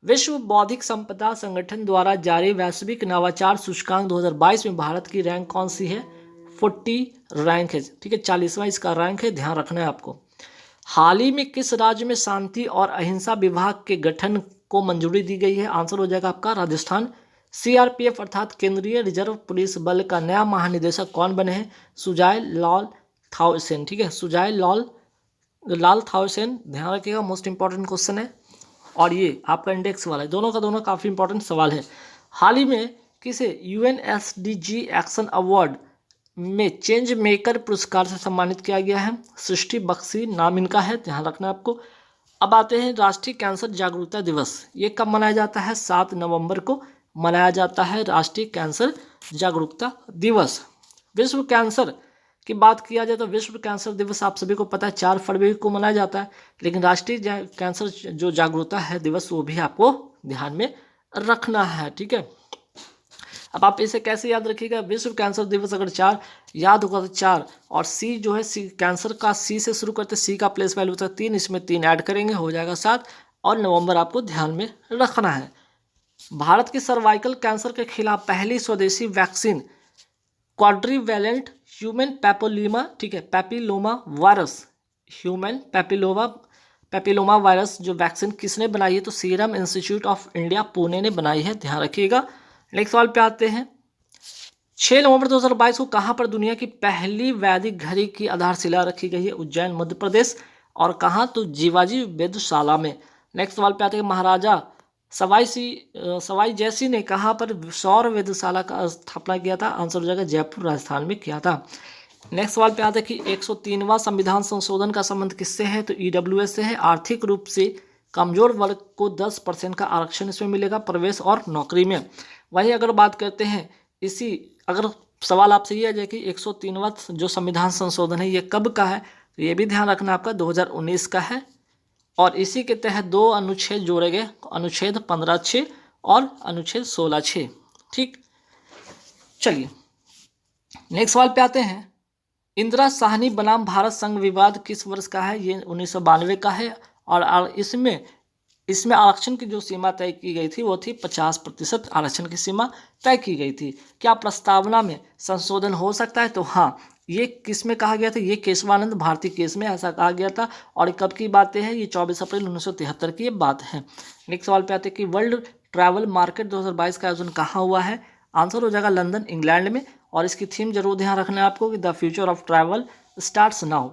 विश्व बौद्धिक संपदा संगठन द्वारा जारी वैश्विक नवाचार सूचकांक 2022 में भारत की रैंक कौन सी है? 40 रैंक है, ठीक है, 40वां इसका रैंक है, ध्यान रखना है आपको। हाल ही में किस राज्य में शांति और अहिंसा विभाग के गठन को मंजूरी दी गई है? आंसर हो जाएगा आपका राजस्थान। सीआरपीएफ अर्थात केंद्रीय रिजर्व पुलिस बल का नया महानिदेशक कौन बने हैं? सुजाय लाल थाउसेन, ठीक है, सुजाय लाल थाउसेन, ध्यान रखिएगा, मोस्ट इंपॉर्टेंट क्वेश्चन है। और ये आपका इंडेक्स वाला है, दोनों का दोनों काफ़ी इंपॉर्टेंट सवाल है। हाल ही में किसे यूएनएसडीजी एक्शन अवार्ड में चेंज मेकर पुरस्कार से सम्मानित किया गया है? सृष्टि बख्शी नाम इनका है, ध्यान रखना आपको। अब आते हैं राष्ट्रीय कैंसर जागरूकता दिवस, ये कब मनाया जाता है? 7 नवंबर को मनाया जाता है राष्ट्रीय कैंसर जागरूकता दिवस। विश्व कैंसर की बात किया जाए तो विश्व कैंसर दिवस आप सभी को पता है 4 फरवरी को मनाया जाता है, लेकिन राष्ट्रीय कैंसर जो जागरूकता है दिवस वो भी आपको ध्यान में रखना है, ठीक है। अब आप इसे कैसे याद रखिएगा? विश्व कैंसर दिवस अगर 4 याद होगा तो 4 और सी जो है, सी कैंसर का सी से शुरू करते, सी का प्लेस वैल्यू होता है 3, इसमें 3 ऐड करेंगे हो जाएगा 7, और नवंबर आपको ध्यान में रखना है। भारत की सर्वाइकल कैंसर के खिलाफ पहली स्वदेशी वैक्सीन क्वाड्रीवैलेंट ह्यूमन पैपिलोमा, ठीक है, papilloma virus, human papilloma virus जो वैक्सीन किसने बनाई है? तो serum institute of India Pune ने बनाई है, ध्यान रखिएगा। नेक्स्ट सवाल पे आते हैं। 6 नवंबर 2022 को कहाँ पर दुनिया की पहली वैदिक घड़ी की आधारशिला रखी गई है? उज्जैन मध्य प्रदेश। और कहाँ? तो जीवाजी वेधशाला में। नेक्स्ट सवाल पे आते हैं। महाराजा सवाई जयसिंह ने कहाँ पर सौर वेधशाला का स्थापना किया था? आंसर हो जाएगा जयपुर राजस्थान में किया था। नेक्स्ट सवाल पे आते हैं कि 103वां संविधान संशोधन का संबंध किससे है? तो ईडब्ल्यूएस से है। आर्थिक रूप से कमजोर वर्ग को 10% का आरक्षण इसमें मिलेगा प्रवेश और नौकरी में। वही अगर बात करते हैं अगर सवाल आपसे ये आ जाए कि 103वां जो संविधान संशोधन है ये कब का है? तो ये भी ध्यान रखना आपका 2019 का है, और इसी के तहत 2 अनुच्छेद जोड़े गए, अनुच्छेद 15(6) और अनुच्छेद 16(6), ठीक। चलिए नेक्स्ट सवाल पे आते हैं। इंदिरा साहनी बनाम भारत संघ विवाद किस वर्ष का है? ये 1992 का है, और इसमें आरक्षण की जो सीमा तय की गई थी वो थी 50% आरक्षण की सीमा तय की गई थी। क्या प्रस्तावना में संशोधन हो सकता है? तो हाँ, ये किस में कहा गया था? ये केशवानंद भारती केस में ऐसा कहा गया था, और कब की बातें हैं? ये 24 अप्रैल 1973 की ये बात है। नेक्स्ट सवाल पे आते हैं कि वर्ल्ड ट्रैवल मार्केट 2022 का आयोजन कहाँ हुआ है? आंसर हो जाएगा लंदन, इंग्लैंड में, और इसकी थीम जरूर ध्यान रखना है आपको कि the future of travel starts now.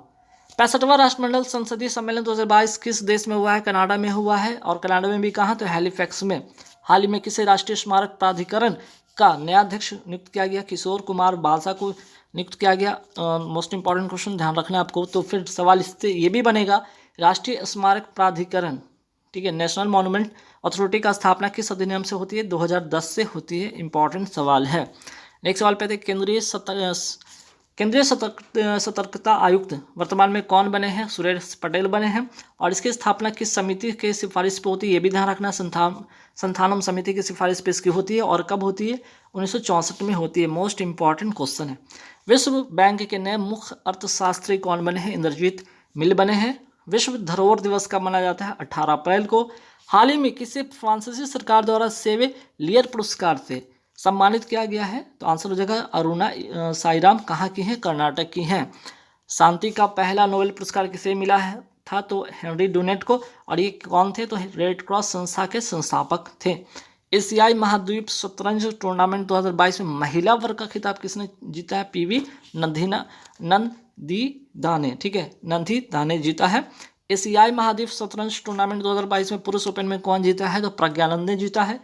65वां राष्ट्रमंडल संसदीय सम्मेलन 2022 किस देश में हुआ है? कनाडा में हुआ है, और कनाडा में भी कहाँ? तो हैलिफैक्स में। हाल ही में किसे राष्ट्रीय स्मारक प्राधिकरण का नया अध्यक्ष नियुक्त किया गया? किशोर कुमार बालसा को नियुक्त किया गया। मोस्ट इंपॉर्टेंट क्वेश्चन, ध्यान रखना है आपको। तो फिर सवाल इससे ये भी बनेगा, राष्ट्रीय स्मारक प्राधिकरण, ठीक है, नेशनल मॉन्यूमेंट अथॉरिटी का स्थापना किस अधिनियम से होती है? 2010 से होती है। इंपॉर्टेंट सवाल है। नेक्स्ट सवाल पे थे केंद्रीय सतर्कता आयुक्त वर्तमान में कौन बने हैं? सुरेश पटेल बने हैं, और इसकी स्थापना किस समिति के सिफारिश पे होती है? ये भी ध्यान रखना। संथानम समिति की सिफारिश पे इसकी होती है, और कब होती है? 1964 में होती है। मोस्ट इंपॉर्टेंट क्वेश्चन है। विश्व बैंक के नए मुख्य अर्थशास्त्री कौन बने हैं? इंद्रजीत मिल बने हैं। विश्व धरोहर दिवस कब मनाया जाता है? 18 अप्रैल को। हाल ही में किसे फ्रांसीसी सरकार द्वारा सेवेलियर पुरस्कार से सम्मानित किया गया है? तो आंसर हो जाएगा अरुणा साईराम, कहाँ की हैं? कर्नाटक की हैं। शांति का पहला नोबेल पुरस्कार किसे मिला है था? तो हेनरी डुनेट को, और ये कौन थे? तो रेड क्रॉस संस्था के संस्थापक थे। एशियाई महाद्वीप शतरंज टूर्नामेंट 2022 में महिला वर्ग का खिताब किसने जीता है? पीवी नंदीदा ने, ठीक है, नंदीदा ने जीता है। एशियाई महाद्वीप शतरंज टूर्नामेंट 2022 में पुरुष ओपन में कौन जीता है? तो प्रज्ञानंद ने जीता है।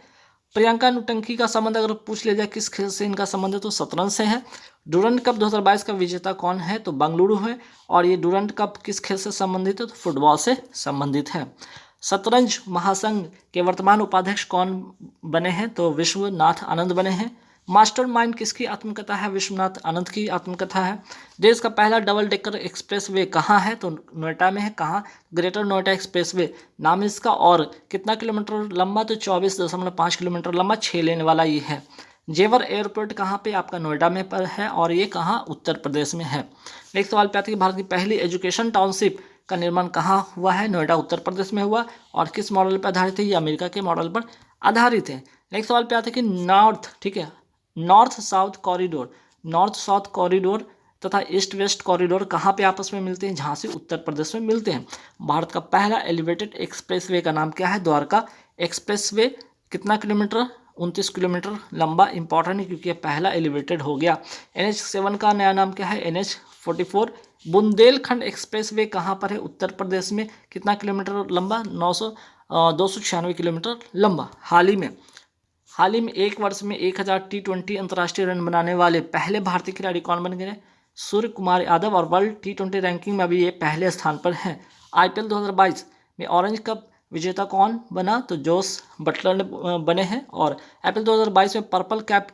प्रियंका नुटंकी का संबंध अगर पूछ लिया जाए किस खेल से इनका संबंध है? तो शतरंज से है। डुरंड कप 2022 का विजेता कौन है? तो बेंगलुरु है, और ये डुरंड कप किस खेल से संबंधित है? तो फुटबॉल से संबंधित है। शतरंज महासंघ के वर्तमान उपाध्यक्ष कौन बने हैं? तो विश्वनाथ आनंद बने हैं। मास्टरमाइंड किसकी आत्मकथा है? विश्वनाथ आनंद की आत्मकथा है। देश का पहला डबल डेकर एक्सप्रेस वे कहाँ है? तो नोएडा में है। कहाँ? ग्रेटर नोएडा एक्सप्रेस वे नाम इसका, और कितना किलोमीटर लंबा? तो 24.5 किलोमीटर लंबा, 6 लेन वाला ये है। जेवर एयरपोर्ट कहाँ पे? आपका नोएडा में पर है, और ये कहाँ? उत्तर प्रदेश में है। नेक्स्ट सवाल पे आती है भारत की पहली एजुकेशन टाउनशिप का निर्माण कहाँ हुआ है? नोएडा उत्तर प्रदेश में हुआ। और किस मॉडल पर आधारित है? ये अमेरिका के मॉडल पर आधारित है। नेक्स्ट सवाल पे आते हैं कि नॉर्थ, ठीक है, north south corridor, north south corridor तथा ईस्ट वेस्ट कॉरिडोर कहाँ पे आपस में मिलते हैं? झांसी उत्तर प्रदेश में मिलते हैं। भारत का पहला एलिवेटेड एक्सप्रेसवे का नाम क्या है? द्वारका एक्सप्रेसवे। कितना किलोमीटर? 29 किलोमीटर लंबा। इंपॉर्टेंट है क्योंकि ये पहला एलिवेटेड हो गया। NH7 का नया नाम क्या है? NH44। बुंदेलखंड एक्सप्रेसवे कहाँ पर है? उत्तर प्रदेश में। कितना किलोमीटर लंबा? 296 किलोमीटर लंबा। हाल ही में एक वर्ष में 1000 T20 अंतर्राष्ट्रीय रन बनाने वाले पहले भारतीय खिलाड़ी कौन बन गए? सूर्य कुमार यादव। और वर्ल्ड T20 रैंकिंग में अभी ये पहले स्थान पर हैं। IPL 2022 में ऑरेंज कप विजेता कौन बना? तो जोस बटलर बने हैं। और IPL 2022 में पर्पल कैप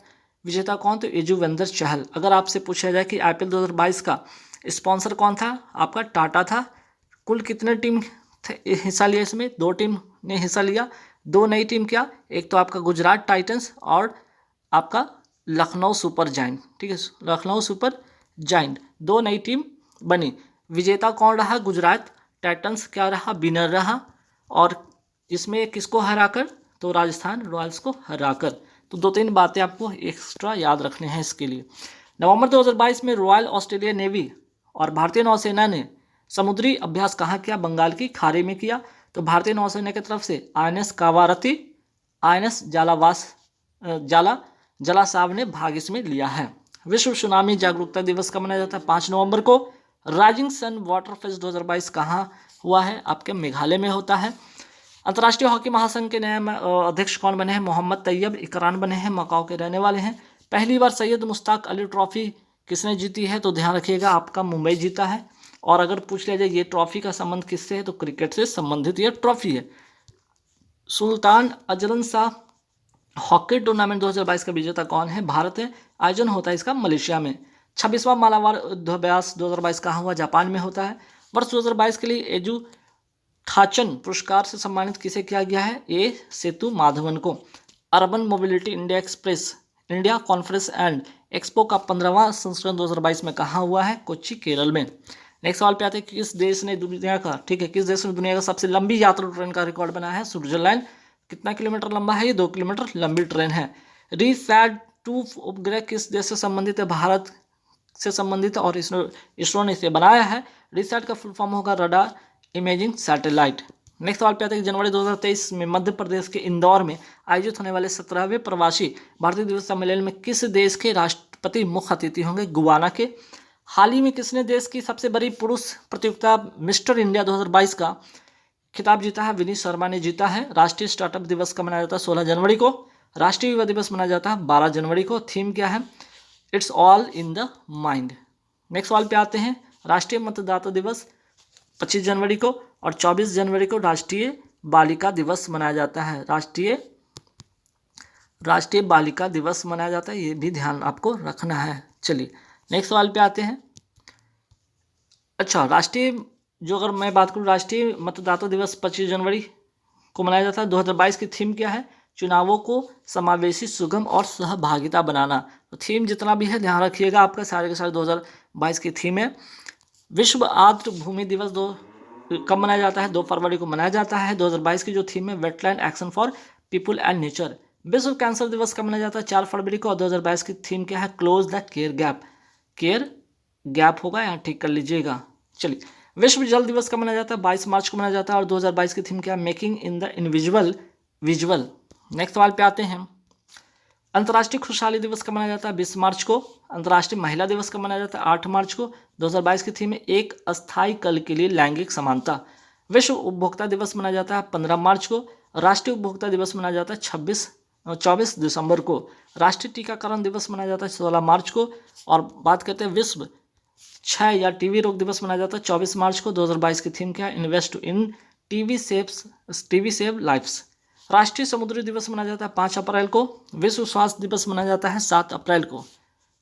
विजेता कौन? तो यजुवेंद्र चहल। अगर आपसे पूछा जाए कि IPL 2022 का स्पॉन्सर कौन था? आपका टाटा था। कुल कितने टीम हिस्सा लिया इसमें? 2 टीम ने हिस्सा लिया। 2 नई टीम क्या? एक तो आपका गुजरात टाइटंस और आपका लखनऊ सुपर जायंट, ठीक है, लखनऊ सुपर जायंट। 2 नई टीम बनी। विजेता कौन रहा? गुजरात टाइटंस क्या रहा? विनर रहा। और इसमें किसको हराकर? तो राजस्थान रॉयल्स को हराकर। तो 2-3 बातें आपको एक्स्ट्रा याद रखने हैं इसके लिए। नवंबर 2022 में रॉयल ऑस्ट्रेलिया नेवी और भारतीय नौसेना ने समुद्री अभ्यास कहाँ किया? बंगाल की खाड़ी में किया। तो भारतीय नौसेना की तरफ से INS कावारती, INS जलासाव ने भाग इसमें लिया है। विश्व सुनामी जागरूकता दिवस कब मनाया जाता है? 5 नवंबर को। राइजिंग सन वाटर फेस्ट 2022 कहाँ हुआ है? आपके मेघालय में होता है। अंतर्राष्ट्रीय हॉकी महासंघ के नए अध्यक्ष कौन बने हैं? मोहम्मद तैयब इकरान बने हैं, मकाओ के रहने वाले हैं। पहली बार सैयद मुश्ताक अली ट्रॉफी किसने जीती है? तो ध्यान रखिएगा आपका मुंबई जीता है। और अगर पूछ लिया जाए ये ट्रॉफी का संबंध किससे है? तो क्रिकेट से संबंधित ये ट्रॉफी है। Sultan Azlan Shah hockey tournament 2022 का विजेता कौन है? भारत है। आयोजन होता है इसका मलेशिया में। 26वां मालाबार युद्धाभ्यास 2022 कहाँ हुआ? जापान में होता है। वर्ष 2022 के लिए एजू थाचन पुरस्कार से सम्मानित किसे किया गया है? ए सेतु माधवन को। Urban mobility India conference and expo का 15वां संस्करण 2022 में कहाँ हुआ है? कोच्चि केरल में। नेक्स्ट सवाल पे आते हैं किस देश ने दुनिया का, ठीक है, किस देश ने दुनिया का सबसे लंबी यात्री ट्रेन का रिकॉर्ड बनाया है? स्विट्जरलैंड। कितना किलोमीटर लंबा है? ये 2 किलोमीटर लंबी ट्रेन है। रीसैट 2 उपग्रह किस देश से संबंधित है? भारत से संबंधित है और इसरो ने इसे बनाया है। रीसैट का फुल फॉर्म होगा रडार इमेजिंग सैटेलाइट। नेक्स्ट सवाल पे आते हैं जनवरी 2023 में मध्य प्रदेश के इंदौर में आयोजित होने वाले 17वें प्रवासी भारतीय दिवस सम्मेलन में किस देश के राष्ट्रपति मुख्य अतिथि होंगे? गुयाना के। हाल ही में किसने देश की सबसे बड़ी पुरुष प्रतियोगिता मिस्टर इंडिया 2022 का खिताब जीता है? विनीत शर्मा ने जीता है। राष्ट्रीय स्टार्टअप दिवस कब मनाया जाता है? 16 जनवरी को। राष्ट्रीय युवा दिवस मनाया जाता है 12 जनवरी को। थीम क्या है? It's all in the mind. Next सवाल पे आते हैं राष्ट्रीय मतदाता दिवस 25 जनवरी को और 24 जनवरी को राष्ट्रीय बालिका दिवस मनाया जाता है। राष्ट्रीय बालिका दिवस मनाया जाता है, ये भी ध्यान आपको रखना है। चलिए नेक्स्ट सवाल पे आते हैं। अच्छा, अगर मैं बात करूँ राष्ट्रीय मतदाता दिवस 25 जनवरी को मनाया जाता है। 2022 की थीम क्या है? चुनावों को समावेशी, सुगम और सहभागिता बनाना। तो थीम जितना भी है ध्यान रखिएगा, आपका सारे के सारे 2022 की थीम है। विश्व आर्द्र भूमि दिवस कब मनाया जाता है? 2 फरवरी को मनाया जाता है। 2022 की जो थीम है wetland action for people and nature. विश्व कैंसर दिवस कब मनाया जाता है? 4 फरवरी को। और 2022 की थीम क्या है? क्लोज द केयर गैप होगा, यहाँ ठीक कर लीजिएगा। चलिए विश्व जल दिवस कब मनाया जाता है? 22 मार्च को मनाया जाता है। और 2022 की थीम क्या है? Making in the invisible visual. Next सवाल पे आते हैं अंतर्राष्ट्रीय खुशहाली दिवस कब मनाया जाता है? 20 मार्च को। अंतर्राष्ट्रीय महिला दिवस कब मनाया जाता है? 8 मार्च को। 2022 की थीम है एक अस्थायी कल के लिए लैंगिक समानता। विश्व उपभोक्ता दिवस मनाया जाता है 15 मार्च को। राष्ट्रीय उपभोक्ता दिवस मनाया जाता है 24 दिसंबर को। राष्ट्रीय टीकाकरण दिवस मनाया जाता है 16 मार्च को। और बात करते हैं विश्व क्षय या टीबी रोग दिवस मनाया जाता है 24 मार्च को। 2022 की थीम क्या है? Invest in TB save lives. राष्ट्रीय समुद्री दिवस मनाया जाता है 5 अप्रैल को। विश्व स्वास्थ्य दिवस मनाया जाता है 7 अप्रैल को।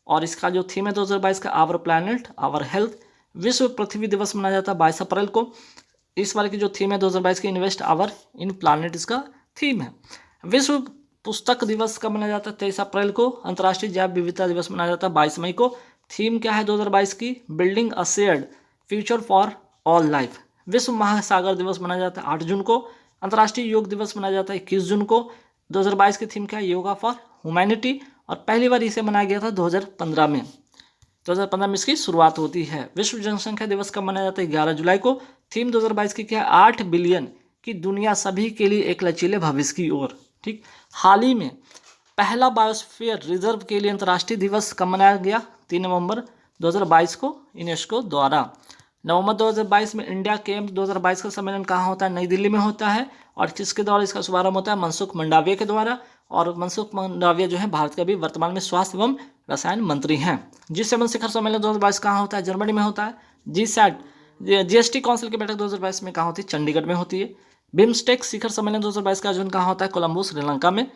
और इसका जो थीम है 2022 का आवर प्लैनेट आवर हेल्थ। विश्व पृथ्वी दिवस मनाया जाता है 22 अप्रैल को। इस बार की जो थीम है 2022 की इन्वेस्ट आवर इन प्लैनेट, इसका थीम है। विश्व पुस्तक दिवस कब मनाया जाता है? 23 अप्रैल को। अंतर्राष्ट्रीय जैव विविधता दिवस मनाया जाता है 22 मई को। थीम क्या है 2022 की? Building a shared future for all life. विश्व महासागर दिवस मनाया जाता है 8 जून को। अंतर्राष्ट्रीय योग दिवस मनाया जाता है 21 जून को। 2022 की थीम क्या है? Yoga for humanity. और पहली बार इसे मनाया गया था 2015 में। 2015 में इसकी शुरुआत होती है। विश्व जनसंख्या दिवस कब मनाया जाता है? 11 जुलाई को। थीम 2022 की क्या है? 8 बिलियन की दुनिया, सभी के लिए एक लचीले भविष्य की ओर। ठीक। हाल ही में पहला बायोस्फीयर रिजर्व के लिए अंतर्राष्ट्रीय दिवस कब मनाया गया? 3 नवंबर 2022 को यूनेस्को द्वारा। नवंबर 2022 में इंडिया कैंप 2022 का सम्मेलन कहाँ होता है? नई दिल्ली में होता है। और किसके द्वारा इसका शुभारंभ होता है? मनसुख मंडाविया के द्वारा। और मनसुख मंडाविया जो है भारत के अभी वर्तमान में स्वास्थ्य एवं रसायन मंत्री हैं। G7 शिखर सम्मेलन 2022 कहाँ होता है? जर्मनी में होता है। G7 GST काउंसिल की बैठक 2022 में कहाँ होती है? चंडीगढ़ में होती है। बिम्स्टेक शिखर सम्मेलन 2022 का आयोजन कहाँ होता है? कोलंबो, श्रीलंका में।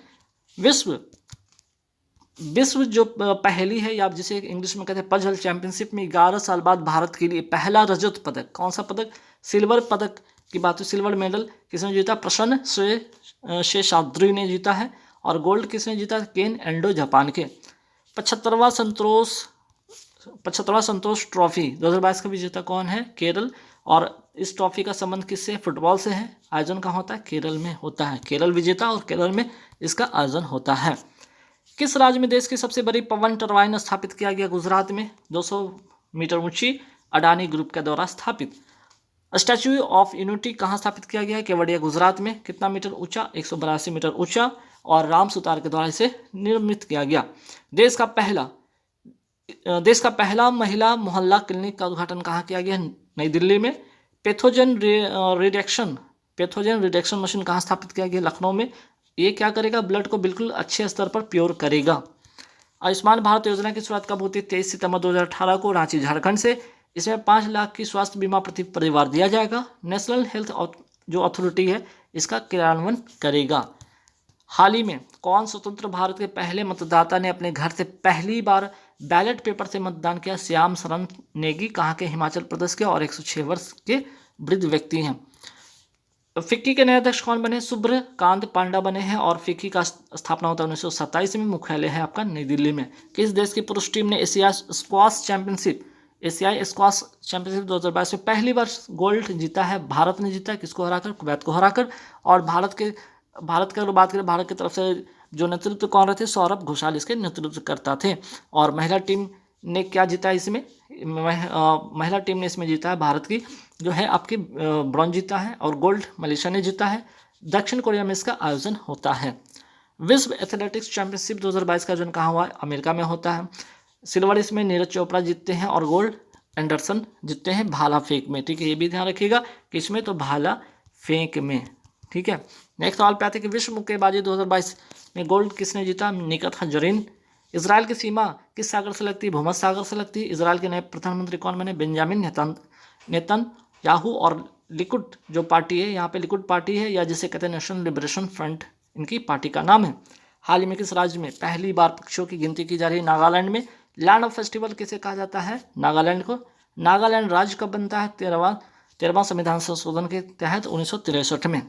विश्व जो पहली है, या जिसे इंग्लिश में कहते हैं पजल चैंपियनशिप में 11 साल बाद भारत के लिए पहला रजत पदक, कौन सा पदक? सिल्वर पदक की बात है। सिल्वर मेडल किसने जीता? प्रसन्न शेषाद्री ने जीता है। और गोल्ड किसने जीता? केन एंडो, जापान के। 75वां संतोष ट्रॉफी 2022 का विजेता कौन है? केरल। और इस ट्रॉफी का संबंध किससे? फुटबॉल से है। आयोजन कहाँ होता है? केरल में होता है। केरल विजेता और केरल में इसका आयोजन होता है। किस राज्य में देश की सबसे बड़ी पवन टरबाइन स्थापित किया गया? गुजरात में। 200 मीटर ऊंची, अडानी ग्रुप के द्वारा स्थापित। स्टैच्यू ऑफ यूनिटी कहाँ स्थापित किया गया है? केवड़िया, गुजरात में। कितना मीटर ऊंचा? 182 मीटर ऊंचा। और राम सुतार के द्वारा इसे निर्मित किया गया। देश का पहला महिला मोहल्ला क्लिनिक का उद्घाटन कहाँ किया गया? नई दिल्ली में। पैथोजन रिडक्शन मशीन कहाँ स्थापित किया गया? लखनऊ में। ये क्या करेगा? ब्लड को बिल्कुल अच्छे स्तर पर प्योर करेगा। आयुष्मान भारत योजना की शुरुआत कब होती है? 23 सितंबर 2018 को, रांची, झारखंड से। इसमें 5 लाख की स्वास्थ्य बीमा प्रति परिवार दिया जाएगा। नेशनल हेल्थ जो अथॉरिटी है इसका क्रियान्वयन करेगा। हाल ही में कौन स्वतंत्र भारत के पहले मतदाता ने अपने घर से पहली बार बैलेट पेपर से मतदान किया? श्याम शरण नेगी, कहाँ के? हिमाचल प्रदेश के। और 106 वर्ष के वृद्ध व्यक्ति हैं। फिक्की के नए अध्यक्ष कौन बने? सूर्यकांत पांडा बने हैं। और फिक्की का स्थापना होता है 1927 में। मुख्यालय है आपका नई दिल्ली में। किस देश की पुरुष टीम ने एशियाई स्क्वाश चैंपियनशिप 2022 में पहली बार गोल्ड जीता है? भारत ने जीता है। किसको हराकर? कुवैत को हराकर। और भारत की अगर बात करें, भारत की तरफ से जो नेतृत्व कौन रहे थे? सौरभ घोषाल इसके नेतृत्व करता थे। और महिला टीम ने क्या जीता है इसमें? महिला टीम ने इसमें जीता है, भारत की जो है आपकी ब्रॉन्ज जीता है। और गोल्ड मलेशिया ने जीता है। दक्षिण कोरिया में इसका आयोजन होता है। विश्व एथलेटिक्स चैंपियनशिप 2022 का आयोजन कहाँ हुआ है? अमेरिका में होता है। सिल्वर इसमें नीरज चोपड़ा जीतते हैं। और गोल्ड एंडरसन जीतते हैं भाला फेंक में। ठीक है, ये भी ध्यान रखिएगा कि इसमें तो भाला फेंक में। ठीक है। नेक्स्ट सवाल पे आते हैं कि विश्व मुक्केबाजी 2022 में गोल्ड किसने जीता? निकत जरीन। इसराइल की सीमा किस सागर से लगती है? भूमध्य सागर से लगती है। इसराइल के नए प्रधानमंत्री कौन बने? Benjamin Netanyahu. और लिकुड जो पार्टी है, यहाँ पे लिकुड पार्टी है, या जिसे कहते हैं नेशनल लिबरेशन फ्रंट, इनकी पार्टी का नाम है। हाल ही में किस राज्य में पहली बार पक्षियों की गिनती की जा रही है? नागालैंड में। लैंड ऑफ फेस्टिवल किसे कहा जाता है? नागालैंड को। नागालैंड राज्य कब बनता है? 13वां संविधान संशोधन के तहत 1963 में।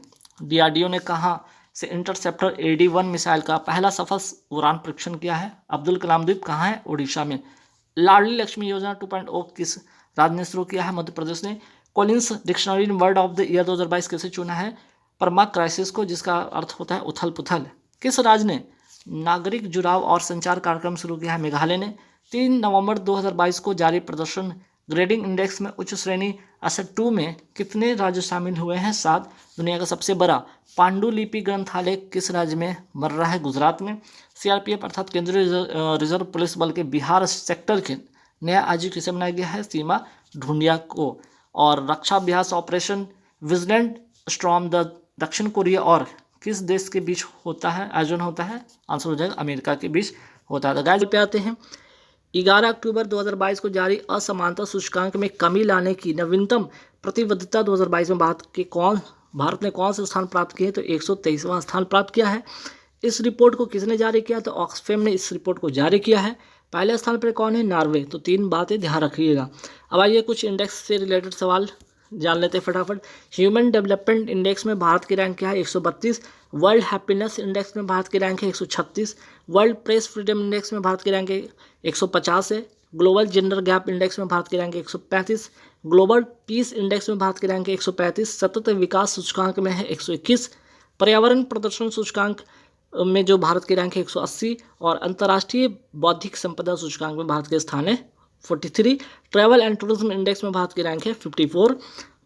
DRDO ने कहाँ से इंटरसेप्टर AD-1 मिसाइल का पहला सफल उड़ान परीक्षण किया है? अब्दुल कलाम द्वीप कहाँ है? ओडिशा में। लाडली लक्ष्मी योजना 2.0 किस राज्य ने शुरू किया है? मध्य प्रदेश ने। कॉलिंस डिक्शनरी ने वर्ड ऑफ द ईयर 2022 कैसे चुना है? परमा क्राइसिस को, जिसका अर्थ होता है उथल पुथल। किस राज्य ने नागरिक जुड़ाव और संचार कार्यक्रम शुरू किया है? मेघालय ने। 3 नवंबर 2022 को जारी प्रदर्शन ग्रेडिंग इंडेक्स में उच्च श्रेणी असट 2 में कितने राज्य शामिल हुए हैं? 7। दुनिया का सबसे बड़ा पांडुलिपि ग्रंथालय किस राज्य में बन रहा है? गुजरात में। CRPF अर्थात केंद्रीय रिजर्व पुलिस बल के बिहार सेक्टर के नया आईजी किसे बनाया गया है? सीमा ढूंढिया को। और रक्षा अभ्यास ऑपरेशन विजिलेंट स्टॉर्म द दक्षिण कोरिया और किस देश के बीच होता है? आयोजन होता है? आंसर हो जाएगा अमेरिका के बीच होता है। तो गाइस पे आते हैं 11 अक्टूबर 2022 को जारी असमानता सूचकांक में कमी लाने की नवीनतम प्रतिबद्धता 2022 में भारत ने कौन से स्थान प्राप्त किए? तो 123वां स्थान प्राप्त किया है। इस रिपोर्ट को किसने जारी किया? तो ऑक्सफैम ने इस रिपोर्ट को जारी किया है। पहले स्थान पर कौन है? नॉर्वे। तो 3 बातें ध्यान रखिएगा। अब आइए कुछ इंडेक्स से रिलेटेड सवाल जान लेते हैं फटाफट। ह्यूमन डेवलपमेंट इंडेक्स में भारत की रैंक क्या है? 132। वर्ल्ड हैप्पीनेस इंडेक्स में भारत की रैंक है 136। वर्ल्ड प्रेस फ्रीडम इंडेक्स में भारत की रैंक है 150 है। ग्लोबल जेंडर गैप इंडेक्स में भारत की रैंक 135, ग्लोबल पीस इंडेक्स में भारत की रैंक 135, सतत विकास सूचकांक में है 121, पर्यावरण प्रदर्शन सूचकांक में जो भारत की रैंक है 180, और अंतर्राष्ट्रीय बौद्धिक संपदा सूचकांक में भारत के स्थान है 43, ट्रैवल एंड टूरिज्म इंडेक्स में भारत की रैंक है 54,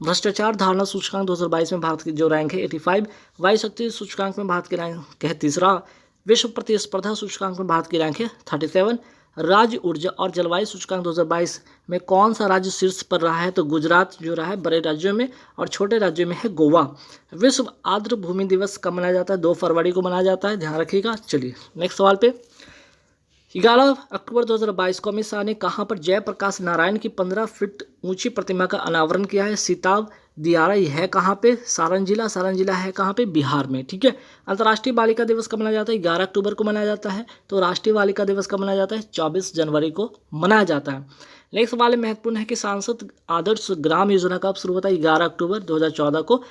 भ्रष्टाचार धारणा सूचकांक 2022 में भारत की जो रैंक है 85, वायु शक्ति सूचकांक में भारत की रैंक है तीसरा, विश्व प्रतिस्पर्धा सूचकांक में भारत की रैंक है 37, राज्य ऊर्जा और जलवायु सूचकांक 2022 में कौन सा राज्य शीर्ष पर रहा है, तो गुजरात जो रहा है बड़े राज्यों में, और छोटे राज्यों में है गोवा। विश्व आर्द्र भूमि दिवस कब मनाया जाता है, 2 फरवरी को मनाया जाता है, ध्यान रखिएगा। चलिए नेक्स्ट सवाल पे, 11 अक्टूबर 2022 को अमित शाह ने कहाँ पर जयप्रकाश नारायण की 15 फीट ऊंची प्रतिमा का अनावरण किया है, सीताव दियारा, यह है कहाँ पे, सारण जिला है कहाँ पे, बिहार में, ठीक है। अंतर्राष्ट्रीय बालिका दिवस कब मनाया जाता है, 11 अक्टूबर को मनाया जाता है। तो राष्ट्रीय बालिका दिवस कब मनाया जाता है, 24 जनवरी को मनाया जाता है। नेक्स्ट सवाल महत्वपूर्ण है कि सांसद आदर्श ग्राम योजना कब शुरू होता है, 11 अक्टूबर 2014 को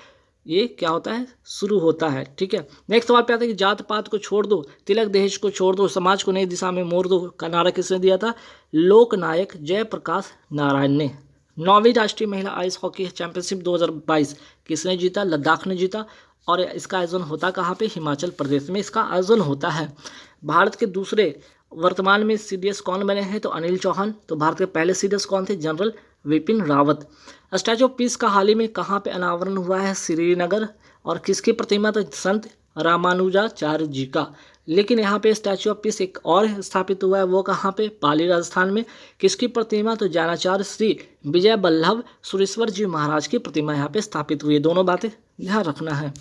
ये क्या होता है, शुरू होता है, ठीक है। नेक्स्ट सवाल पे आता है कि जात पात को छोड़ दो, तिलक दहेज को छोड़ दो, समाज को नई दिशा में मोड़ दो का नारा किसने दिया था, लोकनायक जयप्रकाश नारायण ने। 9वीं राष्ट्रीय महिला आइस हॉकी चैंपियनशिप 2022 किसने जीता, लद्दाख ने जीता, और इसका आयोजन होता कहाँ पे, हिमाचल प्रदेश में इसका आयोजन होता है। भारत के दूसरे वर्तमान में सीडीएस कौन बने हैं, तो अनिल चौहान। तो भारत के पहले सीडीएस कौन थे, general Vipin Rawat. Statue of peace का हाल ही में कहाँ पे अनावरण हुआ है, श्रीनगर, और किसकी प्रतिमा, तो संत रामानुजाचार्य जी का। लेकिन यहाँ पे स्टैचू ऑफ पीस एक और स्थापित हुआ है, वो कहाँ पे, पाली राजस्थान में, किसकी प्रतिमा, तो जैनाचार्य श्री विजय वल्लभ सुरेश्वर जी महाराज की प्रतिमा यहाँ पे स्थापित हुई है। दोनों बातें ध्यान रखना है।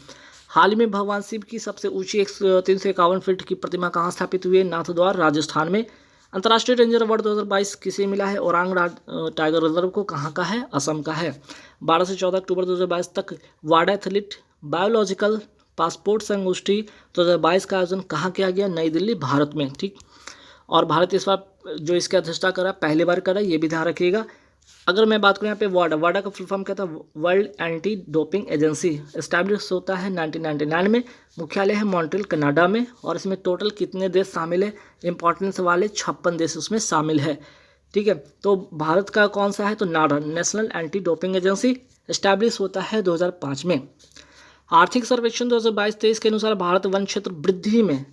हाल ही में भगवान शिव की सबसे ऊंची 351 फीट की प्रतिमा कहाँ स्थापित हुई है, नाथद्वार राजस्थान में। अंतर्राष्ट्रीय रेंजर अवार्ड 2022 किसे मिला है, औरांग टाइगर रिजर्व को, कहाँ का है, असम का है। 12 से 14 अक्टूबर 2022 तक वाडा एथलीट बायोलॉजिकल पासपोर्ट संगोष्ठी 2022 का आयोजन कहाँ किया गया, नई दिल्ली, भारत में, ठीक। और भारत इस बार जो इसकी अध्यक्षता करा पहली बार करा, ये भी ध्यान रखिएगा। अगर मैं बात करूँ यहाँ पे वाडा का फुल फॉर्म क्या था, world anti doping agency, establish होता है 1999 में, मुख्यालय है मॉन्ट्रियल कनाडा में, और इसमें टोटल कितने देश शामिल है, इंपॉर्टेंस वाले 56 देश उसमें शामिल है, ठीक है। तो भारत का कौन सा है, तो NADA, national anti doping agency, establish होता है 2005 में। आर्थिक सर्वेक्षण 2022-23 के अनुसार भारत वन क्षेत्र वृद्धि में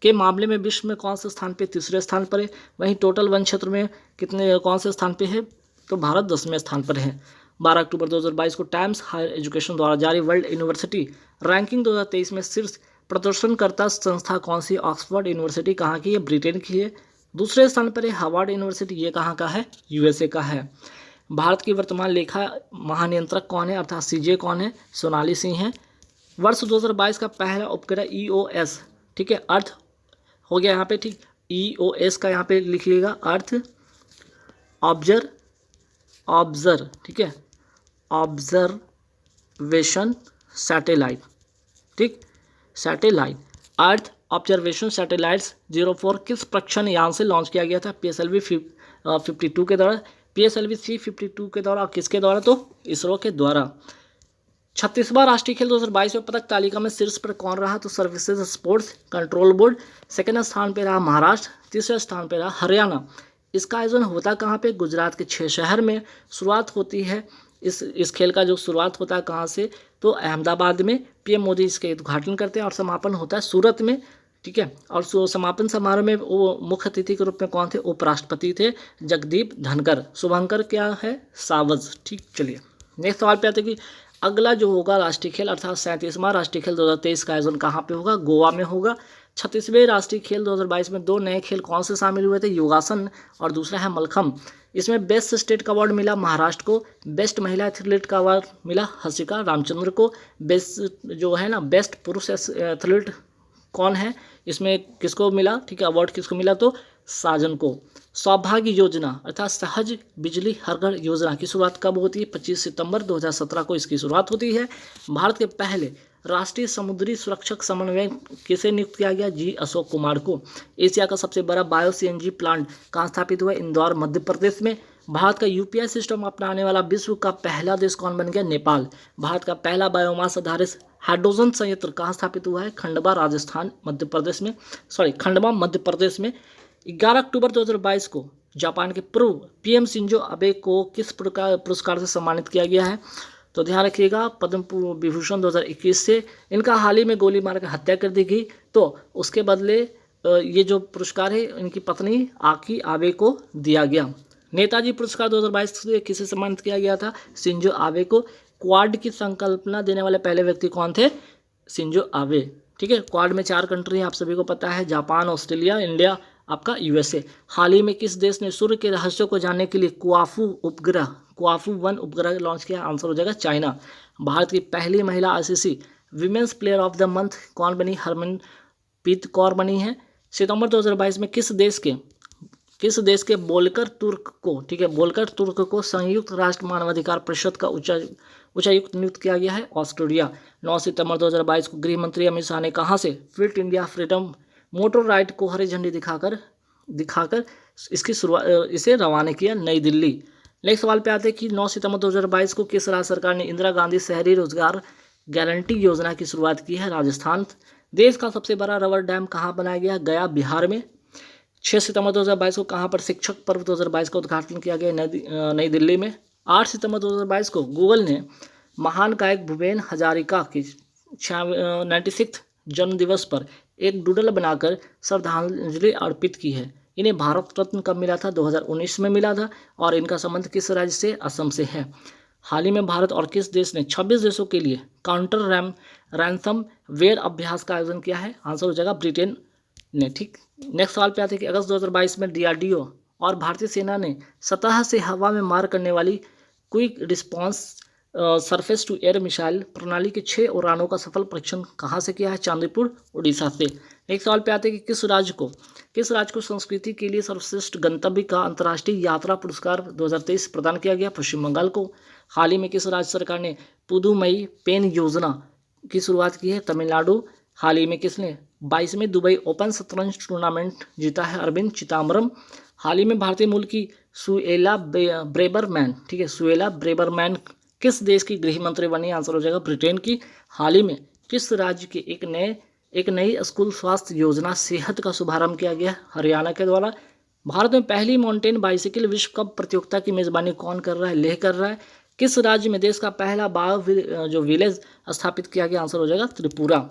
के मामले में विश्व में कौन से स्थान पे, तीसरे स्थान पर है। वहीं टोटल वन क्षेत्र में कितने, कौन से स्थान पे है, तो भारत 10वें स्थान पर है। 12 अक्टूबर 2022 को टाइम्स हायर एजुकेशन द्वारा जारी वर्ल्ड यूनिवर्सिटी रैंकिंग 2023 में शीर्ष प्रदर्शनकर्ता संस्था कौन सी, ऑक्सफोर्ड यूनिवर्सिटी, कहाँ की है, ब्रिटेन की है। दूसरे स्थान पर है हार्वर्ड यूनिवर्सिटी, ये कहाँ का है, यूएसए का है। भारत की वर्तमान लेखा महानियंत्रक कौन है, अर्थात सीजे कौन है, सोनाली सिंह है। वर्ष 2022 का पहला उपग्रह ईओएस, ठीक है, अर्थ हो गया यहाँ पे, ठीक, ईओएस का यहाँ पे लिखिएगा, अर्थ ऑब्जर्व, ठीक है, ऑब्जर्वेशन सैटेलाइट, ठीक, सैटेलाइट, अर्थ ऑब्जर्वेशन सैटेलाइट्स 04 किस प्रक्षेपण यान से लॉन्च किया गया था, PSLV 52 के द्वारा, PSLV C52 के द्वारा, किसके द्वारा, तो इसरो के द्वारा। 36वां राष्ट्रीय खेल 2022 में पदक तालिका में शीर्ष पर कौन रहा, तो services sports control board. Second स्थान पर रहा महाराष्ट्र, तीसरे स्थान पर रहा हरियाणा। इसका आयोजन होता कहाँ पे, गुजरात के 6 शहर में। शुरुआत होती है इस खेल का जो शुरुआत होता है कहाँ से, तो अहमदाबाद में। पीएम मोदी इसके उद्घाटन करते हैं और समापन होता है सूरत में, ठीक है। और समापन समारोह में वो मुख्य अतिथि के रूप में कौन थे, उपराष्ट्रपति थे जगदीप धनखड़। शुभंकर क्या है, सावज, ठीक। चलिए नेक्स्ट सवाल पे आते हैं कि अगला जो होगा राष्ट्रीय खेल अर्थात 37वां राष्ट्रीय खेल 2023 का आयोजन कहाँ पे होगा, गोवा में होगा। 36वें राष्ट्रीय खेल 2022 में 2 नए खेल कौन से शामिल हुए थे, योगासन और दूसरा है मलखम्ब। इसमें बेस्ट स्टेट का अवार्ड मिला महाराष्ट्र को, बेस्ट महिला एथलीट का अवार्ड मिला हर्षिका रामचंद्र को, बेस्ट जो है ना बेस्ट पुरुष एथलीट कौन है, इसमें किसको मिला, ठीक है, अवार्ड किसको मिला, तो साजन को। सौभाग्य योजना अर्थात सहज बिजली हर घर योजना की शुरुआत कब होती है, 25 सितंबर 2017 को इसकी शुरुआत होती है। भारत के पहले राष्ट्रीय समुद्री सुरक्षक समन्वयक किसे नियुक्त किया गया, जी अशोक कुमार को। एशिया का सबसे बड़ा बायो सीएनजी प्लांट कहाँ स्थापित हुआ, इंदौर मध्य प्रदेश में। भारत का यूपीआई सिस्टम अपनाने वाला विश्व का पहला देश कौन बन गया, नेपाल। भारत का पहला बायोमास आधारित हाइड्रोजन संयंत्र कहाँ स्थापित हुआ है, खंडवा राजस्थान मध्य प्रदेश में, खंडवा मध्य प्रदेश में। 11 अक्टूबर 2022 को जापान के पूर्व पीएम शिंजो अबे को किस प्रकार पुरस्कार से सम्मानित किया गया है? तो ध्यान रखिएगा, पद्म विभूषण 2021 से। इनका हाल ही में गोली मार कर हत्या कर दी गई, तो उसके बदले ये जो पुरस्कार है इनकी पत्नी आकी आबे को दिया गया। नेताजी पुरस्कार 2022 से किसे सम्मानित किया गया था? शिंजो आबे को। क्वाड की संकल्पना देने वाले पहले व्यक्ति कौन थे? Shinzo Abe. ठीक है, क्वाड में 4 कंट्री हैं, आप सभी को पता है, जापान, ऑस्ट्रेलिया, इंडिया, आपका यूएसए। हाल ही में किस देश ने सूर्य के रहस्यों को जानने के लिए क्वाफू 1 उपग्रह लॉन्च किया? आंसर हो जाएगा चाइना। भारत की पहली महिला ICC women's player of the month कौन बनी? हरमनप्रीत कौर बनी है। सितंबर 2022 में किस देश के बोल्कर तुर्क को, ठीक है, बोल्कर तुर्क को संयुक्त राष्ट्र मानवाधिकार परिषद का उच्चायुक्त नियुक्त किया गया है? ऑस्ट्रेलिया। 9 सितंबर 2022 को गृह मंत्री अमित शाह ने कहां से fit India freedom motor ride को हरी झंडी दिखाकर इसे रवाना किया? नई दिल्ली। नेक्स्ट सवाल पे आते हैं कि 9 सितंबर 2022 को किस राज्य सरकार ने इंदिरा गांधी शहरी रोजगार गारंटी योजना की शुरुआत की है? राजस्थान। देश का सबसे बड़ा रबर डैम कहाँ बनाया गया? गया, बिहार में। 6 सितंबर 2022 को कहाँ पर शिक्षक पर्व 2022 का उद्घाटन किया गया? नई दिल्ली में। 8 सितंबर 2022 को गूगल ने महान गायक भूपेन हजारिका की 96 जन्म दिवस पर एक डूडल बनाकर श्रद्धांजलि अर्पित की है। इन्हें भारत रत्न कब मिला था? 2019 में मिला था। और इनका संबंध किस राज्य से? असम से है। हाल ही में भारत और किस देश ने 26 देशों के लिए काउंटर रैंसम वेयर अभ्यास का आयोजन किया है? आंसर हो जाएगा ब्रिटेन ने। ठीक, नेक्स्ट सवाल पे आते हैं कि अगस्त 2022 में डीआरडीओ और भारतीय सेना ने सतह से हवा में मार करने वाली quick response surface to air missile प्रणाली के 6 उड़ानों का सफल परीक्षण कहाँ से किया है? चांदीपुर, उड़ीसा से। नेक्स्ट सवाल पे आते हैं कि किस राज्य को संस्कृति के लिए सर्वश्रेष्ठ गंतव्य का अंतर्राष्ट्रीय यात्रा पुरस्कार 2023 प्रदान किया गया? पश्चिम बंगाल को। हाल ही में किस राज्य सरकार ने पुदुमई पेन योजना की शुरुआत की है? तमिलनाडु। हाल ही में किसने 22वें दुबई ओपन शतरंज टूर्नामेंट जीता है? अरविंद चिदम्बरम। हाल ही में भारतीय मूल की सुएला ब्रेबरमैन, ठीक है, सुएला ब्रेबरमैन किस देश की गृह मंत्री बनी? आंसर हो जाएगा ब्रिटेन की। हाल ही में किस राज्य के एक नई स्कूल स्वास्थ्य योजना सेहत का शुभारंभ किया गया? हरियाणा के द्वारा। भारत में पहली माउंटेन बाइसिकल विश्व कप प्रतियोगिता की मेजबानी कौन कर रहा है? लेह कर रहा है। किस राज्य में देश का पहला बायो विलेज स्थापित किया गया? आंसर हो जाएगा त्रिपुरा।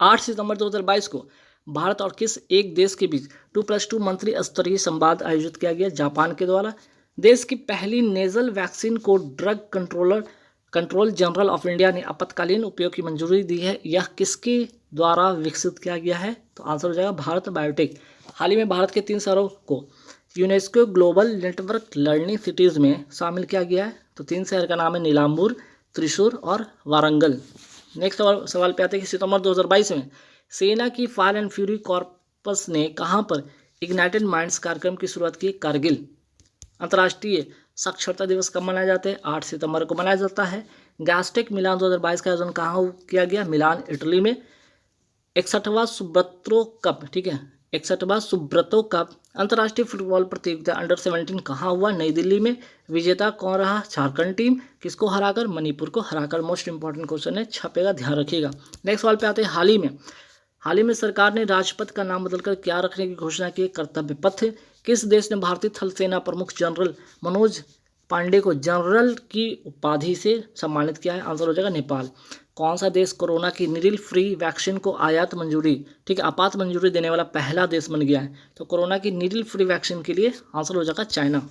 8 सितंबर 2022 को भारत और किस एक देश के बीच 2+2 मंत्री स्तरीय संवाद आयोजित किया गया? जापान के द्वारा। देश की पहली नेजल वैक्सीन को drug control general of India ने आपातकालीन उपयोग की मंजूरी दी है। यह किसके द्वारा विकसित किया गया है? तो आंसर हो जाएगा भारत बायोटेक। हाल ही में भारत के 3 शहरों को UNESCO global network learning cities में शामिल किया गया है। तो 3 शहर का नाम है नीलांबूर, त्रिशूर और वारंगल। नेक्स्ट सवाल पे आते हैं कि सितंबर 2022 में सेना की फायर एंड फ्यूरी कॉर्पस ने कहां पर इग्नाइटेड माइंड्स कार्यक्रम की शुरुआत की? कारगिल। अंतर्राष्ट्रीय साक्षरता दिवस कब मनाया जाता है? 8 सितंबर को मनाया जाता है। गैस्टेक मिलान 2022 का आयोजन कहाँ किया गया? मिलान, इटली में। 61वां सुब्रतो कप, ठीक है, 61वां सुब्रतो कप अंतर्राष्ट्रीय फुटबॉल प्रतियोगिता अंडर 17 कहाँ हुआ? नई दिल्ली में। विजेता कौन रहा? झारखंड टीम। किसको हराकर? मणिपुर को हराकर। मोस्ट इंपॉर्टेंट क्वेश्चन है, छपेगा, ध्यान रखिएगा। नेक्स्ट सवाल पे आते हैं हाल ही में सरकार ने राजपथ का नाम बदलकर क्या रखने की घोषणा की? कर्तव्य पथ। किस देश ने भारतीय थल सेना प्रमुख जनरल मनोज पांडे को जनरल की उपाधि से सम्मानित किया है? आंसर हो जाएगा नेपाल। कौन सा देश कोरोना की नीडल फ्री वैक्सीन को आपात मंजूरी देने वाला पहला देश बन गया है? तो कोरोना की नीडल फ्री वैक्सीन के लिए आंसर हो जाएगा चाइना।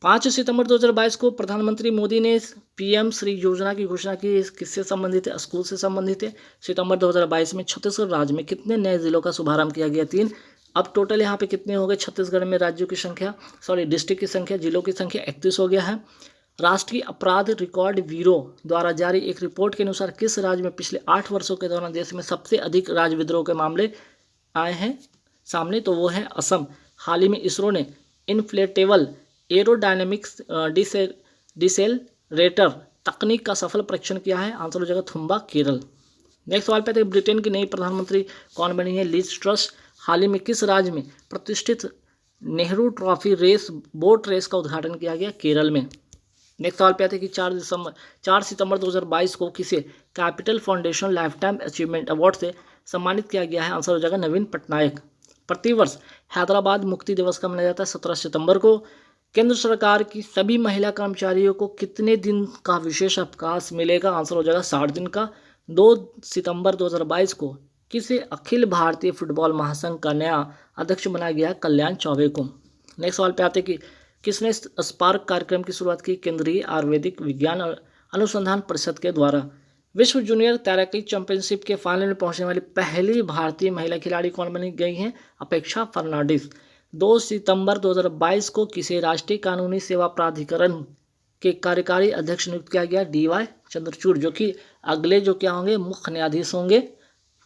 5 सितंबर 2022 को प्रधानमंत्री मोदी ने पीएम श्री योजना की घोषणा की। किससे संबंधित है? स्कूल से संबंधित है। सितंबर 2022 में छत्तीसगढ़ राज्य में कितने नए जिलों का शुभारंभ किया गया? 3। अब टोटल यहाँ पे कितने हो गए छत्तीसगढ़ में? राज्यों की संख्या, डिस्ट्रिक्ट की संख्या, जिलों की संख्या 31 हो गया है। राष्ट्रीय अपराध रिकॉर्ड ब्यूरो द्वारा जारी एक रिपोर्ट के अनुसार किस राज्य में पिछले 8 वर्षों के दौरान देश में सबसे अधिक राजविद्रोह के मामले आए हैं सामने? तो वो है असम। हाल ही में इसरो ने इन्फ्लेटेबल एरोडायनेमिक्स डिसेलरेटर तकनीक का सफल परीक्षण किया है? आंसर हो जाएगा थुम्बा, केरल। नेक्स्ट सवाल पे आते हैं ब्रिटेन की नई प्रधानमंत्री कौन बनी है? Liz truss. हाल ही में किस राज्य में प्रतिष्ठित नेहरू ट्रॉफी बोट रेस का उद्घाटन किया गया? केरल में। नेक्स्ट सवाल पे आते हैं कि 4 सितंबर 2022 को किसे capital foundation life time achievement award से सम्मानित किया गया है? आंसर हो जाएगा नवीन पटनायक। प्रतिवर्ष हैदराबाद मुक्ति दिवस का मनाया जाता है 17 सितंबर को। केंद्र सरकार की सभी महिला कर्मचारियों को कितने दिन का विशेष अवकाश मिलेगा? आंसर हो जाएगा 60 दिन का। 2 सितंबर 2022 को किसे अखिल भारतीय फुटबॉल महासंघ का नया अध्यक्ष बनाया गया? कल्याण चौबे को। नेक्स्ट सवाल पे आते हैं कि किसने स्पार्क कार्यक्रम की शुरुआत की? केंद्रीय आयुर्वेदिक विज्ञान और अनुसंधान परिषद के द्वारा। विश्व जूनियर तैराकी चैंपियनशिप के फाइनल में पहुंचने वाली पहली भारतीय महिला खिलाड़ी कौन बनी गई हैं? अपेक्षा फर्नांडिस। 2 सितंबर 2022 को किसे राष्ट्रीय कानूनी सेवा प्राधिकरण के कार्यकारी अध्यक्ष नियुक्त किया गया? DY चंद्रचूड़, जो कि अगले जो क्या होंगे? मुख्य न्यायाधीश होंगे।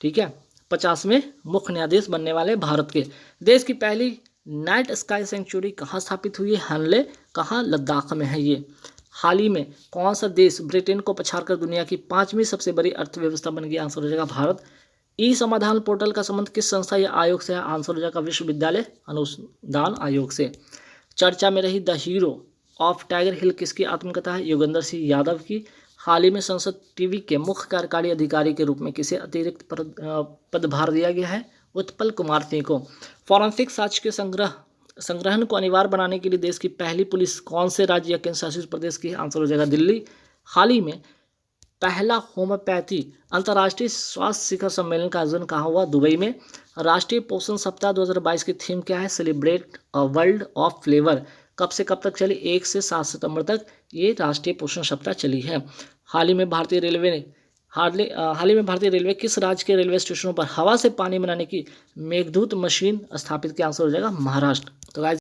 ठीक है, 50वें मुख्य न्यायाधीश बनने वाले भारत के। देश की पहली नाइट स्काई सेंचुरी कहाँ स्थापित हुई है? हनले। कहाँ? लद्दाख में है ये। हाल ही में कौन सा देश ब्रिटेन को पछाड़कर दुनिया की 5वीं सबसे बड़ी अर्थव्यवस्था बन गया? आंसर हो जाएगा भारत। ई समाधान पोर्टल का संबंध किस संस्था या आयोग से है? आंसर हो जाएगा विश्वविद्यालय अनुदान आयोग से। चर्चा में रही द हीरो ऑफ टाइगर हिल किसकी आत्मकथा है? योगेंद्र सिंह यादव की। हाल ही में संसद टीवी के मुख्य कार्यकारी अधिकारी के रूप में किसे अतिरिक्त पदभार दिया गया है? उत्पल कुमार सिंह को। फॉरेंसिक साक्ष्य के संग्रहण को अनिवार्य बनाने के लिए देश की पहली पुलिस कौन से राज्य या केंद्र शासित प्रदेश की? आंसर हो जाएगा दिल्ली। हाल ही में पहला होम्योपैथी अंतर्राष्ट्रीय स्वास्थ्य शिखर सम्मेलन का आयोजन कहाँ हुआ? दुबई में। राष्ट्रीय पोषण सप्ताह 2022 की थीम क्या है? Celebrate a world of flavour. कब से कब तक चली? 1 से 7 सितंबर तक ये राष्ट्रीय पोषण सप्ताह चली है। हाल ही में भारतीय रेलवे किस राज्य के रेलवे स्टेशनों पर हवा से पानी बनाने की मेघदूत मशीन स्थापित की? आंसर हो जाएगा महाराष्ट्र। तो गाइस